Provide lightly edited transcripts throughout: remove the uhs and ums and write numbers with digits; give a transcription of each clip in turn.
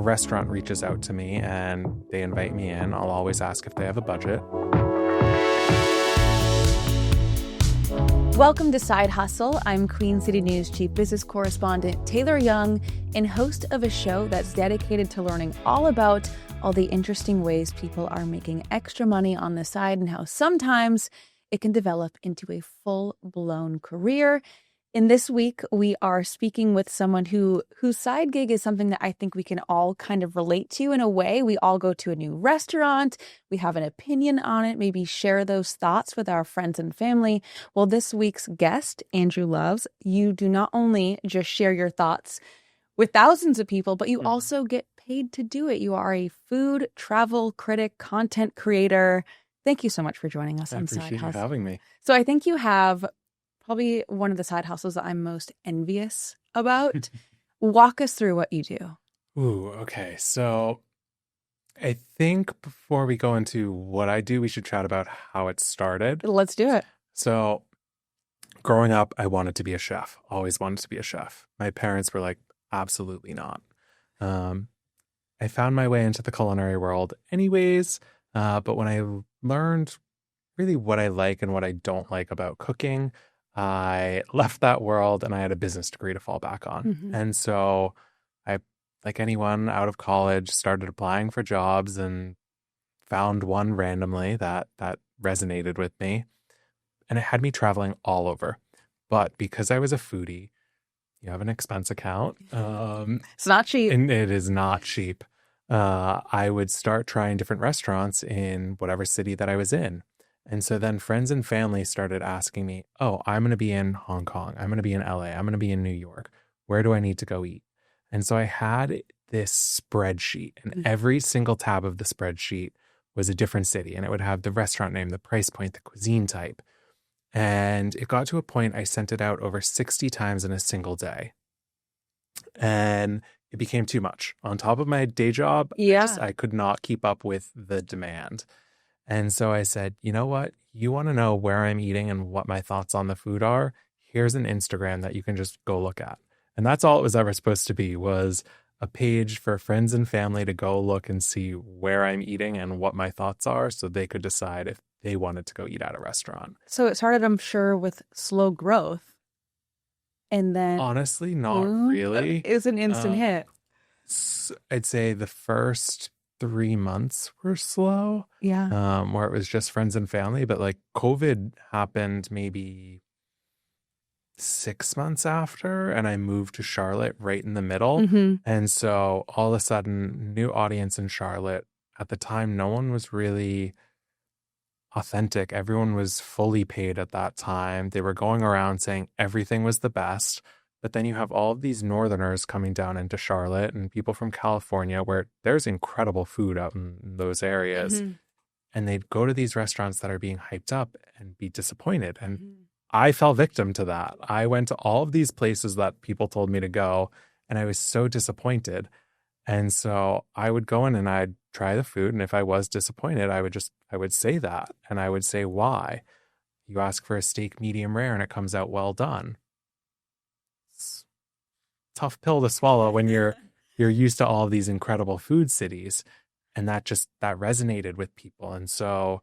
restaurant reaches out to me and they invite me in, I'll always ask if they have a budget. Welcome to Side Hustle. I'm Queen City News Chief Business Correspondent Taylor Young and host of a show that's dedicated to learning all about all the interesting ways people are making extra money on the side and how sometimes it can develop into a full-blown career. In this week, we are speaking with someone whose side gig is something that I think we can all kind of relate to in a way. We all go to a new restaurant, we have an opinion on it, maybe share those thoughts with our friends and family. Well, this week's guest, Andrew Loves, you do not only just share your thoughts with thousands of people, but you also get paid to do it. You are a food, travel, critic, content creator. Thank you so much for joining us on Side Hustle. I appreciate you having me. So I think you have probably one of the side hustles that I'm most envious about. Walk us through what you do. Ooh, okay. So I think before we go into what I do, we should chat about how it started. Let's do it. So growing up, I wanted to be a chef. Always wanted to be a chef. My parents were like, absolutely not. I found my way into the culinary world anyways. But when I learned really what I like and what I don't like about cooking, I left that world and I had a business degree to fall back on. Mm-hmm. And so I, like anyone out of college, started applying for jobs and found one randomly that resonated with me. And it had me traveling all over. But because I was a foodie, you have an expense account. It's not cheap. And it is not cheap. I would start trying different restaurants in whatever city that I was in. And so then friends and family started asking me, oh, I'm going to be in Hong Kong. I'm going to be in LA. I'm going to be in New York. Where do I need to go eat? And so I had this spreadsheet, and every single tab of the spreadsheet was a different city. And it would have the restaurant name, the price point, the cuisine type. And it got to a point I sent it out over 60 times in a single day. And it became too much. On top of my day job, I could not keep up with the demand. And so I said, you know what? You want to know where I'm eating and what my thoughts on the food are? Here's an Instagram that you can just go look at. And that's all it was ever supposed to be, was a page for friends and family to go look and see where I'm eating and what my thoughts are so they could decide if they wanted to go eat at a restaurant. So it started, I'm sure, with slow growth. And then honestly, not really. It was an instant hit. I'd say the first 3 months were slow. Yeah. Where it was just friends and family. But like COVID happened maybe 6 months after, and I moved to Charlotte right in the middle. Mm-hmm. And so all of a sudden, new audience in Charlotte. At the time, no one was really authentic. Everyone was fully paid at that time. They were going around saying everything was the best. But then you have all of these northerners coming down into Charlotte and people from California where there's incredible food out in those areas. Mm-hmm. And they'd go to these restaurants that are being hyped up and be disappointed. And I fell victim to that. I went to all of these places that people told me to go, and I was so disappointed. And so I would go in and I'd try the food. And if I was disappointed, I would say that. And I would say why. You ask for a steak medium rare and it comes out well done. Tough pill to swallow when you're used to all of these incredible food cities, and that resonated with people. And so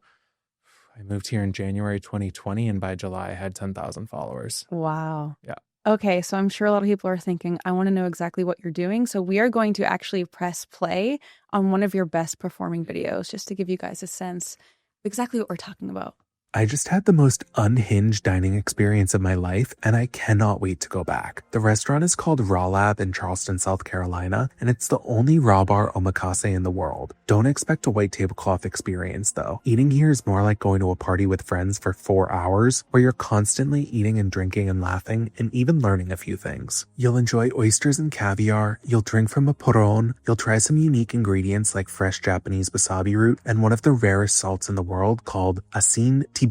I moved here in January 2020, and by July I had 10,000 followers. Wow. Yeah. Okay, so I'm sure a lot of people are thinking, I want to know exactly what you're doing. So we are going to actually press play on one of your best performing videos just to give you guys a sense of exactly what we're talking about. I just had the most unhinged dining experience of my life, and I cannot wait to go back. The restaurant is called Raw Lab in Charleston, South Carolina, and it's the only raw bar omakase in the world. Don't expect a white tablecloth experience, though. Eating here is more like going to a party with friends for 4 hours, where you're constantly eating and drinking and laughing, and even learning a few things. You'll enjoy oysters and caviar, you'll drink from a poron, you'll try some unique ingredients like fresh Japanese wasabi root, and one of the rarest salts in the world called asin tibuok.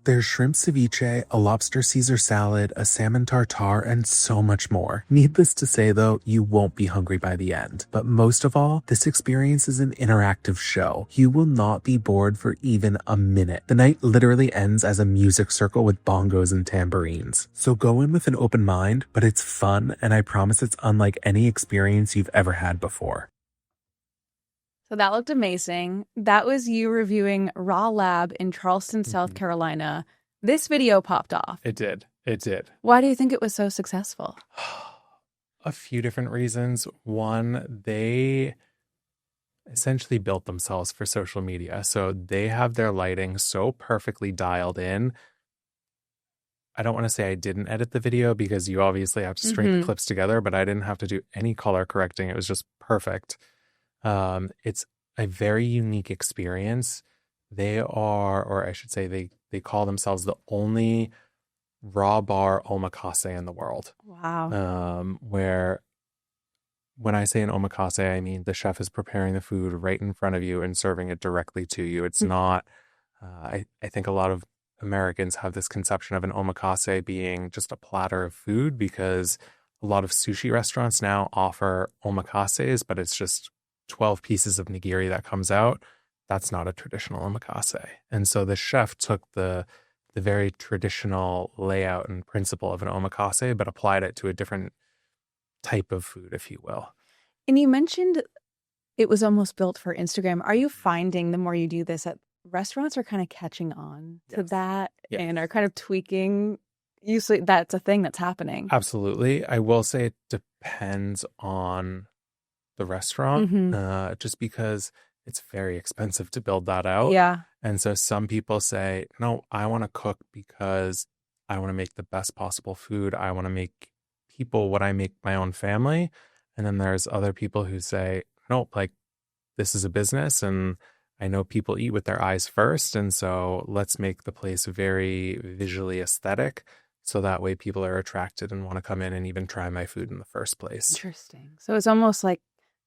There's shrimp ceviche, a lobster Caesar salad, a salmon tartare, and so much more. Needless to say though, you won't be hungry by the end. But most of all, this experience is an interactive show. You will not be bored for even a minute. The night literally ends as a music circle with bongos and tambourines. So go in with an open mind, but it's fun, and I promise it's unlike any experience you've ever had before. So that looked amazing. That was you reviewing Raw Lab in Charleston, South Mhm. Carolina. This video popped off. It did. It did. Why do you think it was so successful? A few different reasons. One, they essentially built themselves for social media. So they have their lighting so perfectly dialed in. I don't want to say I didn't edit the video because you obviously have to string the clips together, but I didn't have to do any color correcting. It was just perfect. It's a very unique experience. They are, or I should say, they call themselves the only raw bar omakase in the world. Wow. Where when I say an omakase, I mean the chef is preparing the food right in front of you and serving it directly to you. It's not, I think a lot of Americans have this conception of an omakase being just a platter of food because a lot of sushi restaurants now offer omakases, but it's just 12 pieces of nigiri that comes out. That's not a traditional omakase. And so the chef took the very traditional layout and principle of an omakase, but applied it to a different type of food, if you will. And you mentioned it was almost built for Instagram. Are you finding the more you do this that restaurants are kind of catching on to that and are kind of tweaking? Usually that's a thing that's happening. Absolutely. I will say it depends on the restaurant, just because it's very expensive to build that out. Yeah. And so some people say, no, I want to cook because I want to make the best possible food. I want to make people what I make my own family. And then there's other people who say, nope, like this is a business and I know people eat with their eyes first. And so let's make the place very visually aesthetic. So that way people are attracted and want to come in and even try my food in the first place. Interesting. So it's almost like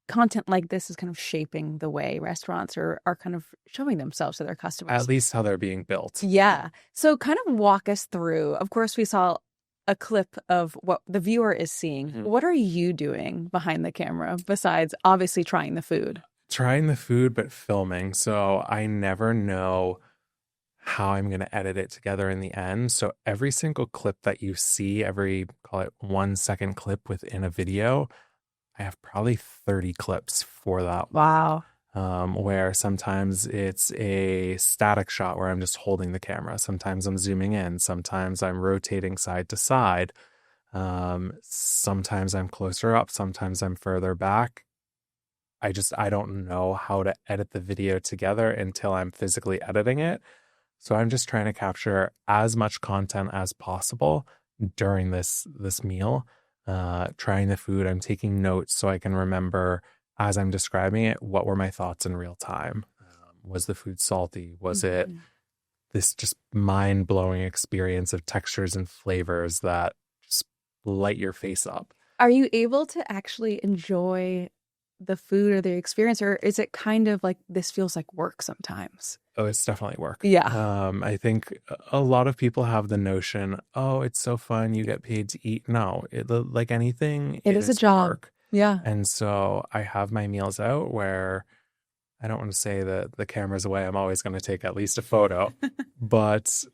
content like this is kind of shaping the way restaurants are kind of showing themselves to their customers. At least how they're being built. Yeah. So kind of walk us through. Of course, we saw a clip of what the viewer is seeing. What are you doing behind the camera besides obviously trying the food? Trying the food, but filming. So I never know how I'm going to edit it together in the end. So every single clip that you see, every, call it 1 second clip within a video, I have probably 30 clips for that. Wow. Where sometimes it's a static shot where I'm just holding the camera. Sometimes I'm zooming in. Sometimes I'm rotating side to side. Sometimes I'm closer up. Sometimes I'm further back. I don't know how to edit the video together until I'm physically editing it. So I'm just trying to capture as much content as possible during this meal. Trying the food, I'm taking notes so I can remember as I'm describing it, what were my thoughts in real time? Was the food salty? Was it this just mind-blowing experience of textures and flavors that just light your face up? Are you able to actually enjoy the food or the experience, or is it kind of like this feels like work sometimes? Oh, it's definitely work. Yeah. I think a lot of people have the notion, oh, it's so fun, you get paid to eat. No, like anything, it is a job. Work. Yeah. And so I have my meals out where I don't want to say that the camera's away. I'm always going to take at least a photo, but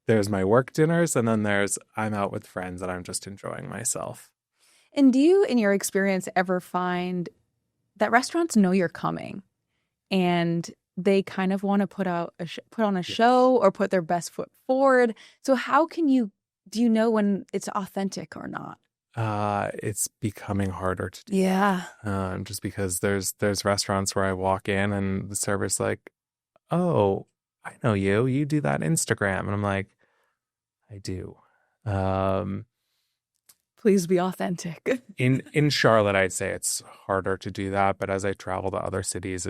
there's my work dinners and then there's I'm out with friends and I'm just enjoying myself. And do you, in your experience, ever find that restaurants know you're coming and they kind of want to put on a show or put their best foot forward? So how can do you know when it's authentic or not? It's becoming harder to do. Yeah. Just because there's restaurants where I walk in and the server's like, oh, I know you. You do that Instagram. And I'm like, I do. Please be authentic. In Charlotte, I'd say it's harder to do that. But as I travel to other cities,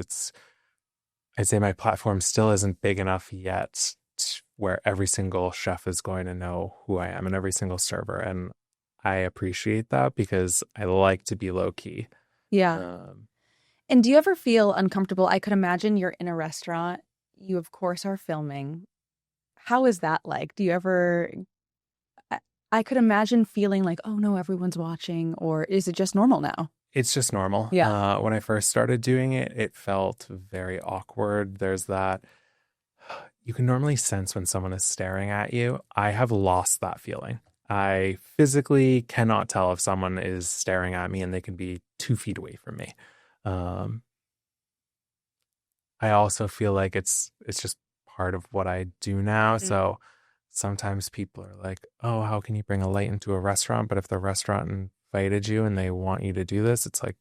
I'd say my platform still isn't big enough yet where every single chef is going to know who I am and every single server. And I appreciate that because I like to be low key. Yeah. And do you ever feel uncomfortable? I could imagine you're in a restaurant. You, of course, are filming. How is that like? Do you ever... I could imagine feeling like, oh no, everyone's watching, or is it just normal now? It's just normal. Yeah. When I first started doing it, it felt very awkward. There's that, you can normally sense when someone is staring at you. I have lost that feeling. I physically cannot tell if someone is staring at me and they can be 2 feet away from me. I also feel like it's just part of what I do now. Mhm. So sometimes people are like, "Oh, how can you bring a light into a restaurant?" But if the restaurant invited you and they want you to do this, it's like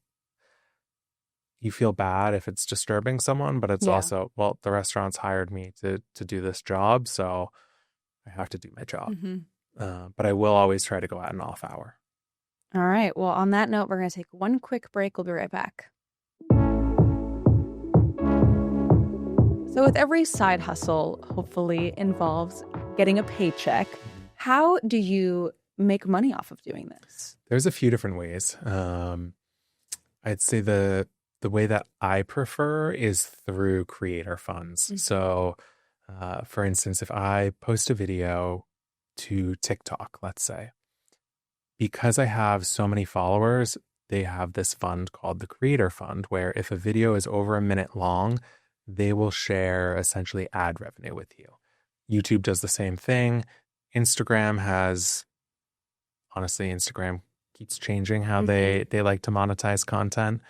you feel bad if it's disturbing someone, but it's Yeah. also, well, the restaurant's hired me to do this job, so I have to do my job. Hmm. But I will always try to go at an off hour. All right. Well, on that note, we're going to take one quick break. We'll be right back. So, with every side hustle, hopefully involves getting a paycheck. Mhm. How do you make money off of doing this? There's a few different ways. I'd say the way that I prefer is through creator funds. Mhm. So, for instance, if I post a video to TikTok, let's say, because I have so many followers, they have this fund called the Creator Fund, where if a video is over a minute long, they will share essentially ad revenue with you. YouTube does the same thing. Instagram has, honestly, Instagram keeps changing how Mhm. they like to monetize content.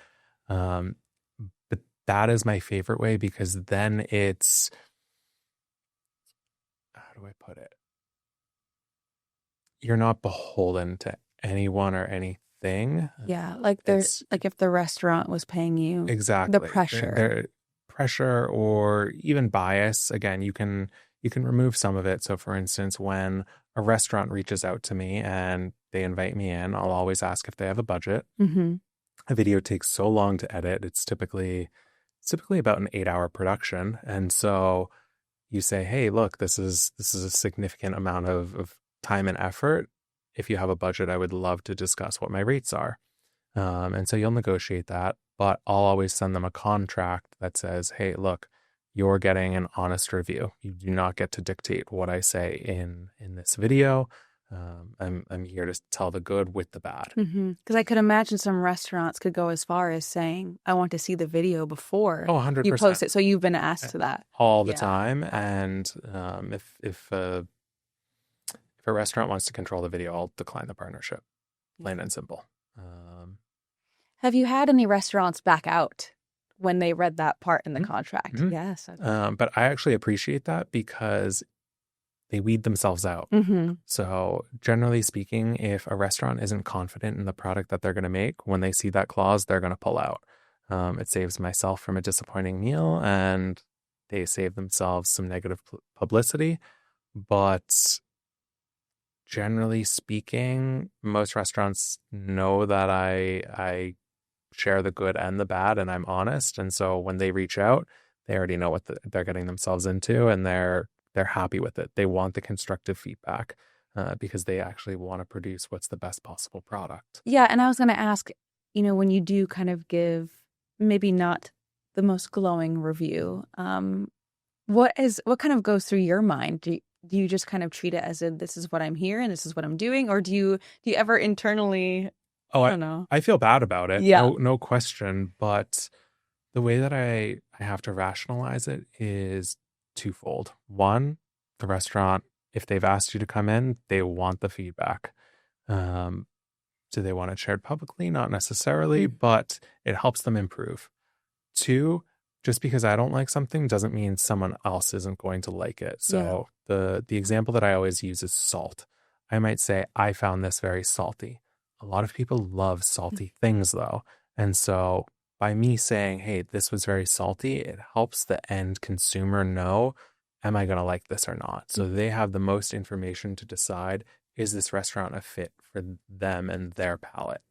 Um, but that is my favorite way because then it's, how do I put it? You're not beholden to anyone or anything. Yeah, like It's like if the restaurant was paying you the exactly pressure. there pressure or even bias. Again, you can remove some of it. So, for instance, when a restaurant reaches out to me and they invite me in, I'll always ask if they have a budget. Hmm. A video takes so long to edit; it's typically about an 8 hour production, and so you say, hey, look, this is a significant amount of time and effort. If you have a budget, I would love to discuss what my rates are. And so you'll negotiate that, but I'll always send them a contract that says, hey, look, you're getting an honest review. You do not get to dictate what I say in this video. I'm here to tell the good with the bad. Because I could imagine some restaurants could go as far as saying, I want to see the video before Oh, you 100%. post it. So you've been asked to that. All the Yeah. time. And if a restaurant wants to control the video, I'll decline the partnership, plain and simple. Have you had any restaurants back out when they read that part in the Mhm. contract? Mhm. Yes. But I actually appreciate that because they weed themselves out. Mm-hmm. So, generally speaking, if a restaurant isn't confident in the product that they're going to make, when they see that clause, they're going to pull out. It saves myself from a disappointing meal and they save themselves some negative publicity. But generally speaking, most restaurants know that I share the good and the bad and I'm honest. And so when they reach out, they already know what they're getting themselves into and they're happy with it. They want the constructive feedback because they actually want to produce what's the best possible product. Yeah. And I was going to ask, when you do kind of give maybe not the most glowing review, what kind of goes through your mind? Do you just kind of treat it as in this is what I'm here and this is what I'm doing? Or do you ever internally, Oh, I don't know. I feel bad about it. Yeah. No question. But the way that I have to rationalize it is twofold. One, the restaurant, if they've asked you to come in, they want the feedback. Um, do they want it shared publicly? Not necessarily, but it helps them improve. Two, just because I don't like something doesn't mean someone else isn't going to like it. So the example that I always use is salt. I might say, I found this very salty. A lot of people love salty things though. And so by me saying, hey, this was very salty, it helps the end consumer know, am I going to like this or not? So they have the most information to decide, is this restaurant a fit for them and their palate?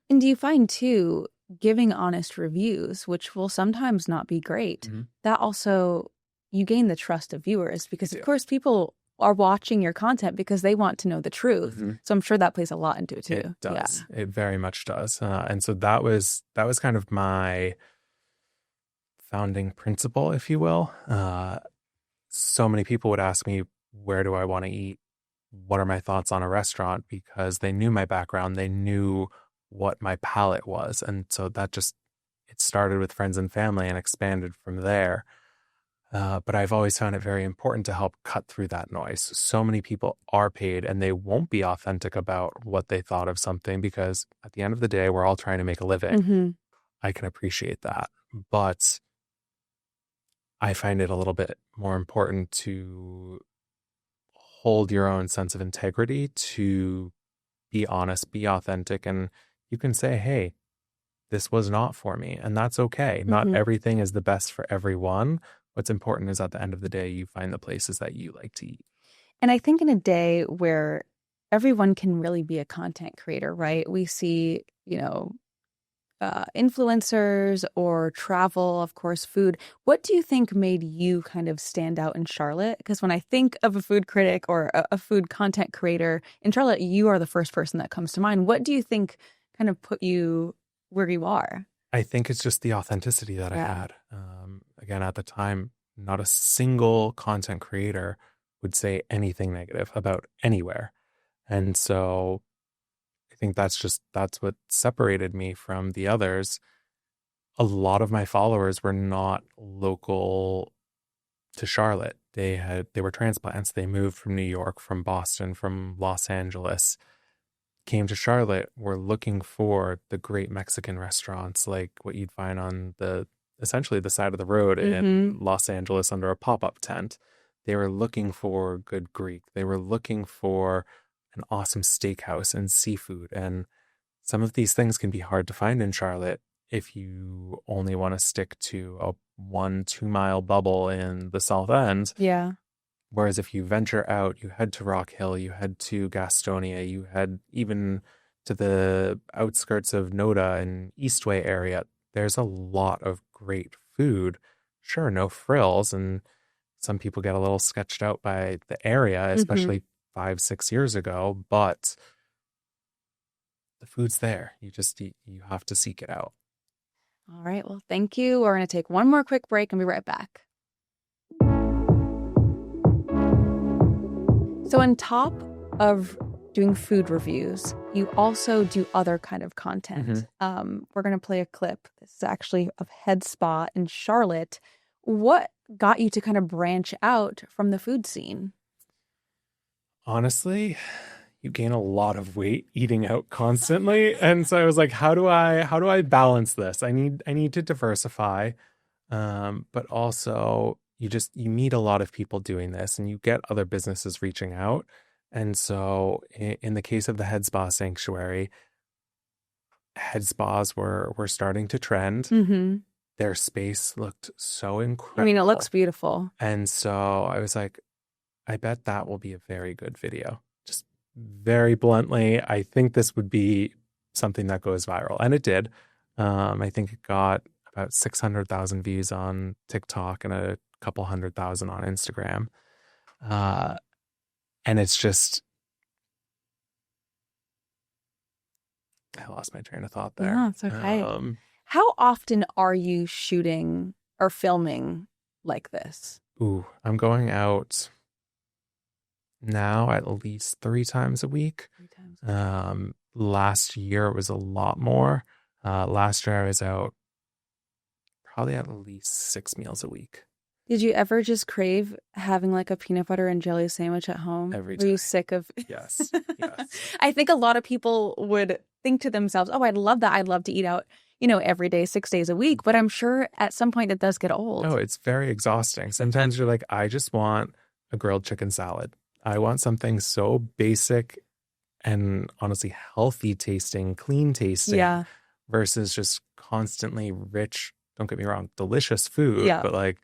And do you find too, giving honest reviews, which will sometimes not be great, Mhm. that also you gain the trust of viewers because, You of do. course, people are watching your content because they want to know the truth. Mhm. So I'm sure that plays a lot into it too. It does. It very much does. And so that was kind of my founding principle, if you will. So many people would ask me, where do I want to eat? What are my thoughts on a restaurant? Because they knew my background, they knew what my palate was. And so it started with friends and family and expanded from there. But I've always found it very important to help cut through that noise. So many people are paid and they won't be authentic about what they thought of something because at the end of the day, we're all trying to make a living. Mm-hmm. I can appreciate that. But I find it a little bit more important to hold your own sense of integrity, to be honest, be authentic, and you can say, hey, this was not for me, and that's okay. Not Hmm. everything is the best for everyone. What's important is at the end of the day, you find the places that you like to eat. And I think in a day where everyone can really be a content creator, right? We see, influencers or travel, of course, food. What do you think made you kind of stand out in Charlotte? Because when I think of a food critic or a food content creator in Charlotte, you are the first person that comes to mind. What do you think kind of put you where you are? I think it's just the authenticity that I Yeah. had. Again, at the time, not a single content creator would say anything negative about anywhere. And so I think that's what separated me from the others. A lot of my followers were not local to Charlotte. They were transplants. They moved from New York, from Boston, from Los Angeles, came to Charlotte, were looking for the great Mexican restaurants like what you'd find on the essentially the side of the road in Mm-hmm. Los Angeles under a pop-up tent. They were looking for good Greek. They were looking for an awesome steakhouse and seafood. And some of these things can be hard to find in Charlotte if you only want to stick to a 1-2 mile bubble in the South End. Yeah. Whereas if you venture out, you head to Rock Hill, you head to Gastonia, you head even to the outskirts of Noda and Eastway area, there's a lot of great food. Sure, no frills, and some people get a little sketched out by the area, Mm-hmm. especially 5-6 years ago, but the food's there. You have to seek it out. All right. Well, thank you. We're going to take one more quick break and be right back. So, on top of doing food reviews, you also do other kind of content. We're going to play a clip. This is actually of Head Spa in Charlotte. What got you to kind of branch out from the food scene? Honestly, you gain a lot of weight eating out constantly. And so I was like, how do I balance this? I need to diversify. But also you meet a lot of people doing this and you get other businesses reaching out. And so in the case of the Head Spa Sanctuary, head spas were starting to trend. Mm-hmm. Their space looked so I mean, it looks incredible. beautiful. And so I was like, I bet that will be a very good video. Just very bluntly, I think this would be something that goes viral. And it did. I think it got about 600,000 views on TikTok and a couple 100,000 on Instagram. Uh, and it's just, I lost my train of thought there. No, it's okay. How often are you shooting or filming like this? I'm going out now at least 3 times a week. 3 times. Last year it was a lot more. Last year I was out probably at least 6 meals a week. Did you ever just crave having like a peanut butter and jelly sandwich at home? Every Were you time. sick of? Yes. Yes. I think a lot of people would think to themselves, "Oh, I'd love that. I'd love to eat out, every day, 6 days a week." But I'm sure at some point it does get old. No, it's very exhausting. Sometimes you're like, I just want a grilled chicken salad. I want something so basic and honestly healthy tasting, clean tasting, Yeah. versus just constantly rich, don't get me wrong, delicious food, Yeah. but like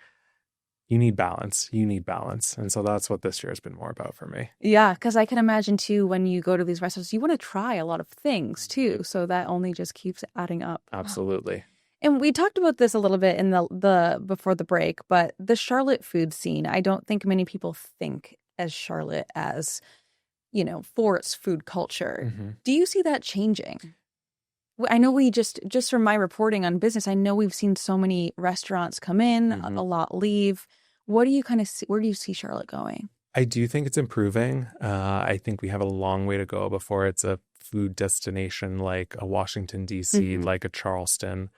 you need balance. You need balance. And so that's what this year has been more about for me. Yeah, because I can imagine too, when you go to these restaurants, you want to try a lot of things too. So that only just keeps adding up. Absolutely. And we talked about this a little bit in the before the break, but the Charlotte food scene, I don't think many people think as Charlotte as, for its food culture. Mm-hmm. Do you see that changing? I know we just from my reporting on business, I know we've seen so many restaurants come in, Mm-hmm. a lot leave. What do you kind of see, where do you see Charlotte going? I do think it's improving. I think we have a long way to go before it's a food destination like a Washington, D.C., Mhm. like a Charleston.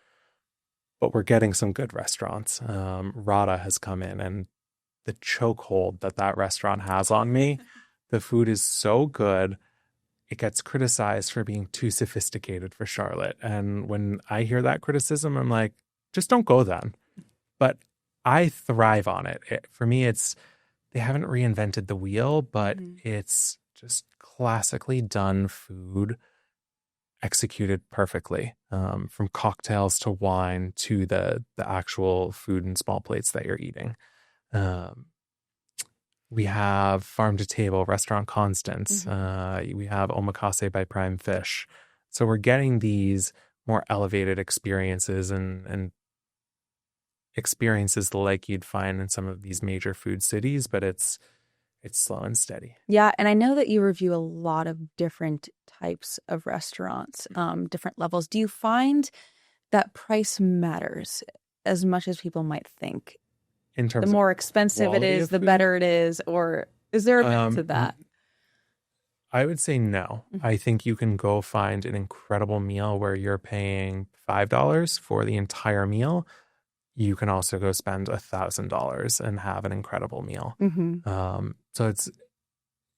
But we're getting some good restaurants. Rada has come in, and the chokehold that restaurant has on me, the food is so good. It gets criticized for being too sophisticated for Charlotte. And when I hear that criticism, I'm like, just don't go then. But I thrive on it. For me, they haven't reinvented the wheel, but Mhm. it's just classically done food executed perfectly, from cocktails to wine to the actual food and small plates that you're eating. Um, we have Farm to Table, Restaurant Constance. Mhm. We have Omakase by Prime Fish. So we're getting these more elevated experiences and experiences like you'd find in some of these major food cities, but it's slow and steady. Yeah, and I know that you review a lot of different types of restaurants, different levels. Do you find that price matters as much as people might think? In The terms of more expensive it quality is, of the food, better it is, or is there a myth to um, that? I would say no. Mhm. I think you can go find an incredible meal where you're paying $5 for the entire meal. You can also go spend $1,000 and have an incredible meal. Mhm. So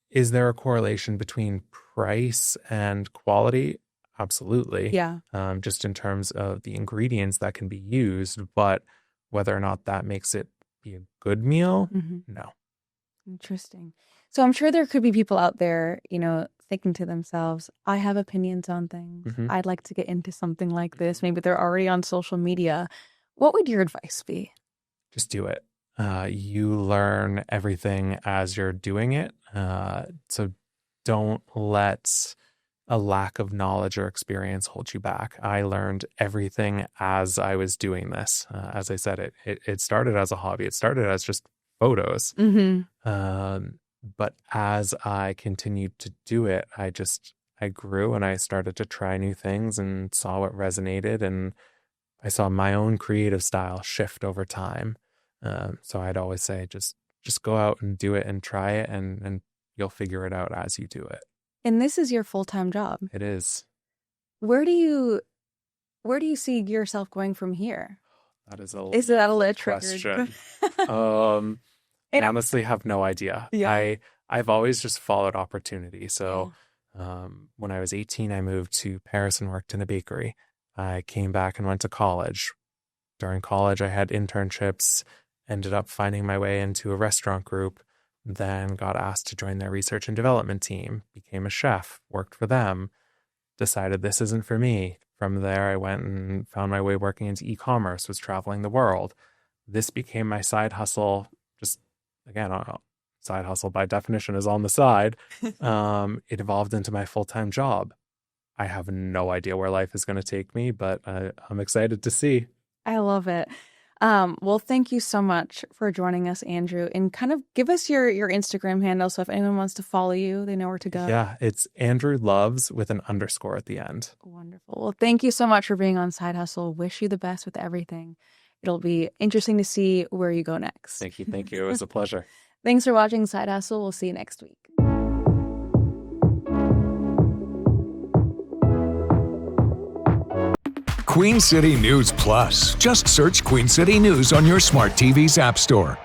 is there a correlation between price and quality? Absolutely. Yeah. Just in terms of the ingredients that can be used, but whether or not that makes it be a good meal, Mhm. no. Interesting. So I'm sure there could be people out there, thinking to themselves, I have opinions on things. Hmm. I'd like to get into something like this. Maybe they're already on social media. What would your advice be? Just do it. You learn everything as you're doing it. So don't let a lack of knowledge or experience hold you back. I learned everything as I was doing this. As I said, it started as a hobby. It started as just photos. Mm-hmm. But as I continued to do it, I grew and I started to try new things and saw what resonated, and I saw my own creative style shift over time. So I'd always say just go out and do it and try it, and you'll figure it out as you do it. And this is your full-time job. It is. Where do you where do you see yourself going from here? That is a Is that a loaded lit triggered? question. Um, I And honestly have no idea. yeah. I've always just followed opportunity. Yeah. So when I was 18, I moved to Paris and worked in a bakery. I came back and went to college. During college, I had internships, ended up finding my way into a restaurant group, then got asked to join their research and development team, became a chef, worked for them, decided this isn't for me. From there, I went and found my way working into e-commerce, was traveling the world. This became my side hustle. Just again, side hustle by definition is on the side. It evolved into my full-time job. I have no idea where life is going to take me, but I'm excited to see. I love it. Well, thank you so much for joining us, Andrew, and kind of give us your Instagram handle so if anyone wants to follow you, they know where to go. Yeah, it's Andrew Loves with an underscore at the end. Wonderful. Well, thank you so much for being on Side Hustle. Wish you the best with everything. It'll be interesting to see where you go next. Thank you. Thank you. It was a pleasure. Thanks for watching Side Hustle. We'll see you next week. Queen City News Plus. Just search Queen City News on your smart TV's app store.